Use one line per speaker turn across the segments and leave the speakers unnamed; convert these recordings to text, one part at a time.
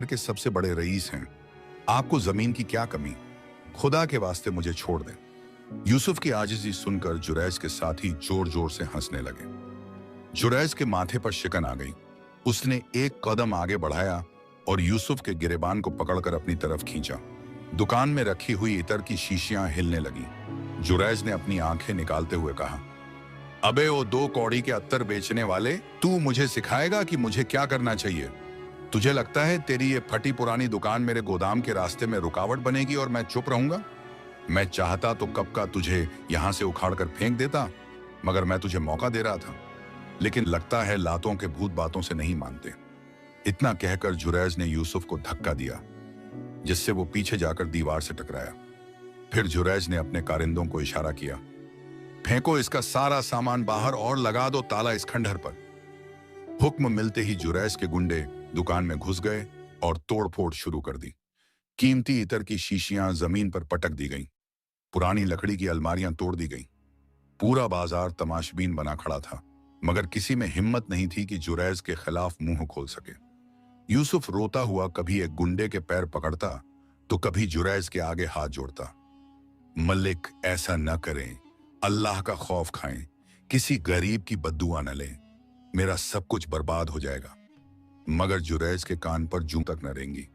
के सबसे बड़े रईस हैं। आपको जमीन की क्या कमी? खुदा के वास्ते मुझे छोड़ दें। यूसुफ की आजिज़ी सुनकर जुरैज के साथी जोर जोर से हंसने लगे। जुरैज के माथे पर शिकन आ गई। उसने एक कदम आगे बढ़ाया और यूसुफ के गिरेबान को पकड़कर अपनी तरफ खींचा। दुकान में रखी हुई इतर की शीशियां हिलने लगी। जुरैज ने अपनी आंखें निकालते हुए कहा, अबे वो 2 कौड़ी के अत्तर बेचने वाले, तू मुझे सिखाएगा कि मुझे क्या करना चाहिए? तुझे लगता है तेरी ये फटी पुरानी दुकान मेरे गोदाम के रास्ते में रुकावट बनेगी और मैं चुप रहूंगा? मैं चाहता तो कब का तुझे यहां से उखाड़ कर फेंक देता, मगर मैं तुझे मौका दे रहा था। लेकिन लगता है लातों के भूत बातों से नहीं मानते। इतना कहकर जुरैज ने यूसुफ को धक्का दिया, जिससे वो पीछे जाकर दीवार से टकराया। फिर जुरैज ने अपने कारिंदों को इशारा किया, फेंको इसका सारा सामान बाहर और लगा दो ताला इस खंडहर पर। हुक्म मिलते ही जुरैज के गुंडे दुकान में घुस गए और तोड़फोड़ शुरू कर दी। कीमती इतर की शीशियां जमीन पर पटक दी गईं। पुरानी लकड़ी की अलमारियां तोड़ दी गईं। पूरा बाजार तमाशबीन बना खड़ा था, मगर किसी में हिम्मत नहीं थी कि जुरैज के खिलाफ मुंह खोल सके। यूसुफ रोता हुआ कभी एक गुंडे के पैर पकड़ता तो कभी जुरैज के आगे हाथ जोड़ता। मलिक, ऐसा न करें, अल्लाह का खौफ खाएं, किसी गरीब की बद्दुआ न लें, मेरा सब कुछ बर्बाद हो जाएगा। मगर जुरैज के कान पर जूं तक न रेंगी।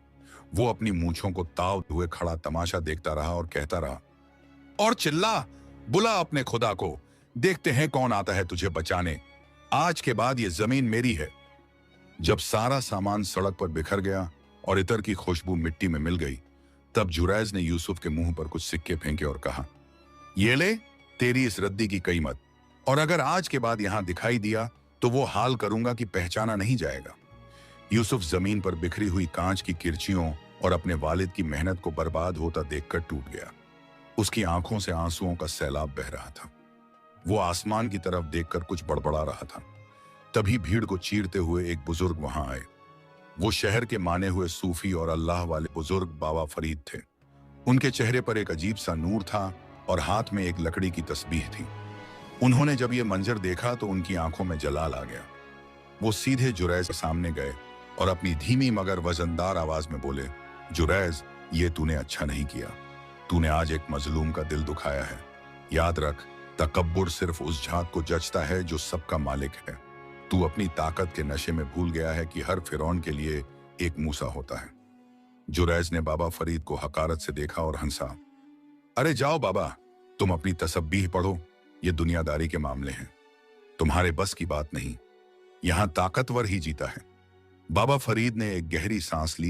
वो अपनी मूंछों को ताव हुए खड़ा तमाशा देखता रहा और कहता रहा, और चिल्ला, बुला अपने खुदा को, देखते हैं कौन आता है तुझे बचाने। आज के बाद ये जमीन मेरी है। जब सारा सामान सड़क पर बिखर गया और इतर की खुशबू मिट्टी में मिल गई, तब जुरैज ने यूसुफ के मुंह पर कुछ सिक्के फेंके और कहा, ये ले तेरी इस रद्दी की कीमत, और अगर आज के बाद यहां दिखाई दिया तो वो हाल करूंगा कि पहचाना नहीं जाएगा। यूसुफ जमीन पर बिखरी हुई कांच की किरचियों और अपने वालिद की मेहनत को बर्बाद होता देखकर टूट गया। उसकी आंखों से आंसुओं का सैलाब बह रहा था। वो आसमान की तरफ देखकर कुछ बड़बड़ा रहा था। तभी भीड़ को चीरते हुए एक बुजुर्ग वहां आए। वो शहर के माने हुए सूफी और अल्लाह वाले बुजुर्ग बाबा फरीद थे। उनके चेहरे पर एक अजीब सा नूर था और हाथ में एक लकड़ी की तस्बीह थी। उन्होंने जब ये मंजर देखा तो उनकी आंखों में जलाल आ गया। वो सीधे जुरैज के सामने गए और अपनी धीमी मगर वजनदार आवाज में बोले, जुरैज, ये तूने अच्छा नहीं किया। तूने आज एक मजलूम का दिल दुखाया है। याद रख, तकब्बुर सिर्फ उस जात को जचता है जो सबका मालिक है। तू अपनी ताकत के नशे में भूल गया है कि हर फिरौन के लिए एक मूसा होता है। जुरैज ने बाबा फरीद को हकारत से देखा और हंसा। अरे जाओ बाबा, तुम अपनी तसब्बीह पढ़ो, ये दुनियादारी के मामले हैं, तुम्हारे बस की बात नहीं। यहां ताकतवर ही जीता है। बाबा फरीद ने एक गहरी सांस ली